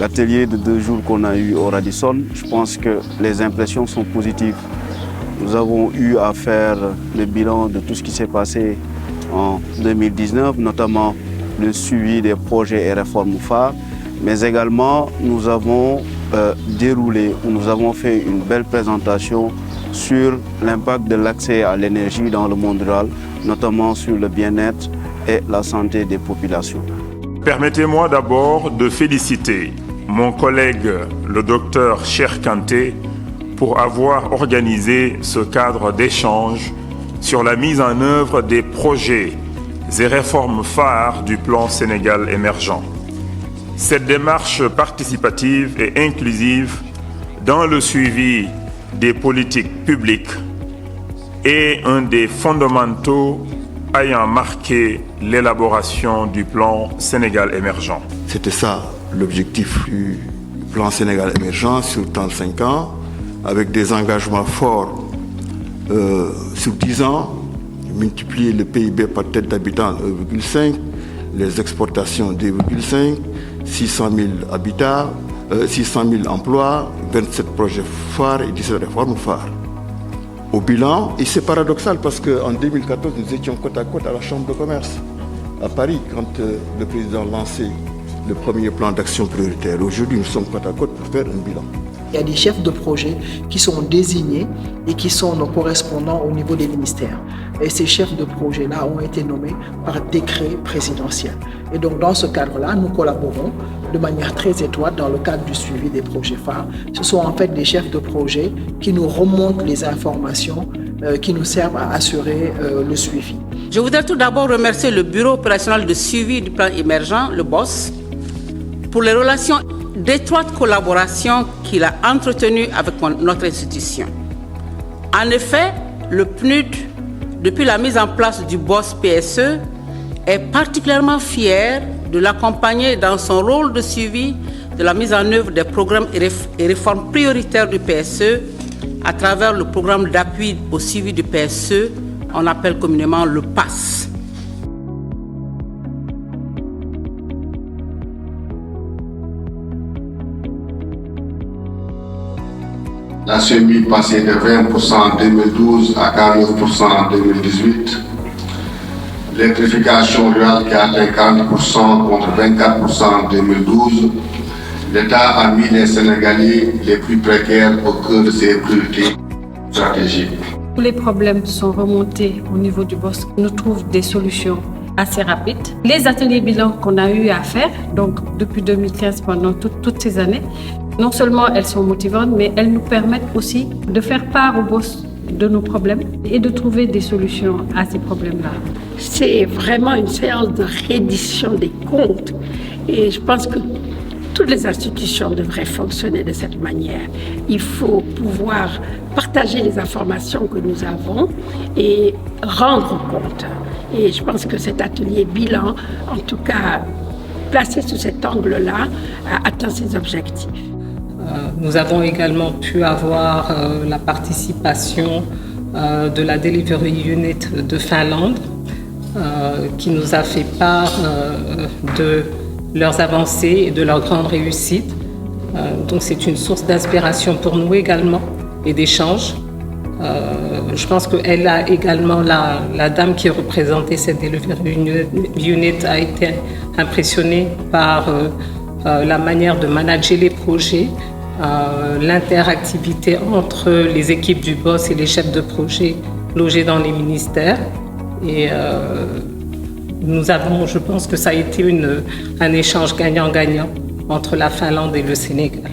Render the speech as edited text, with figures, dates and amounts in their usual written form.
l'atelier de 2 jours qu'on a eu au Radisson, je pense que les impressions sont positives. Nous avons eu à faire le bilan de tout ce qui s'est passé en 2019, notamment le suivi des projets et réformes phares, mais également nous avons nous avons fait une belle présentation sur l'impact de l'accès à l'énergie dans le monde rural, notamment sur le bien-être et la santé des populations. Permettez-moi d'abord de féliciter mon collègue, le docteur Cheikh Kanté, pour avoir organisé ce cadre d'échange sur la mise en œuvre des projets et réformes phares du plan Sénégal émergent. Cette démarche participative et inclusive dans le suivi des politiques publiques est un des fondamentaux ayant marqué l'élaboration du plan Sénégal émergent. C'était ça l'objectif du plan Sénégal émergent sur 35 ans, avec des engagements forts sur 10 ans, multiplier le PIB par tête d'habitant 1,5, les exportations 2,5, 600 000 habitats, 600 000 emplois, 27 projets phares et 17 réformes phares. Au bilan, et c'est paradoxal parce qu'en 2014, nous étions côte à côte à la Chambre de commerce à Paris quand le président lançait le premier plan d'action prioritaire. Aujourd'hui, nous sommes côte à côte pour faire un bilan. Il y a des chefs de projet qui sont désignés et qui sont nos correspondants au niveau des ministères. Et ces chefs de projet-là ont été nommés par décret présidentiel. Et donc dans ce cadre-là, nous collaborons de manière très étroite dans le cadre du suivi des projets phares. Ce sont en fait des chefs de projet qui nous remontent les informations qui nous servent à assurer le suivi. Je voudrais tout d'abord remercier le Bureau opérationnel de suivi du plan émergent, le BOSS, pour les relations d'étroite collaboration qu'il a entretenues avec notre institution. En effet, le PNUD, depuis la mise en place du BOSS PSE, est particulièrement fier de l'accompagner dans son rôle de suivi de la mise en œuvre des programmes et réformes prioritaires du PSE à travers le programme d'appui au suivi du PSE, on appelle communément le PASS. La CMI passée de 20% en 2012 à 49% en 2018. L'électrification rurale qui a atteint 40% contre 24% en 2012. L'État a mis les Sénégalais les plus précaires au cœur de ses priorités stratégiques. Tous les problèmes sont remontés au niveau du BOSS. Nous trouvons des solutions assez rapides. Les ateliers bilan qu'on a eu à faire, donc depuis 2015 pendant toutes ces années, non seulement elles sont motivantes, mais elles nous permettent aussi de faire part au BOSS de nos problèmes et de trouver des solutions à ces problèmes-là. C'est vraiment une séance de reddition des comptes et je pense que toutes les institutions devraient fonctionner de cette manière. Il faut pouvoir partager les informations que nous avons et rendre compte. Et je pense que cet atelier bilan, en tout cas placé sous cet angle-là, a atteint ses objectifs. Nous avons également pu avoir la participation de la Delivery Unit de Finlande qui nous a fait part de leurs avancées et de leurs grandes réussites. Donc c'est une source d'inspiration pour nous également et d'échange. Je pense qu'elle a également, la dame qui représentait cette Delivery Unit a été impressionnée par la manière de manager les projets, l'interactivité entre les équipes du BOSS et les chefs de projet logés dans les ministères. Et je pense que ça a été un échange gagnant-gagnant entre la Finlande et le Sénégal.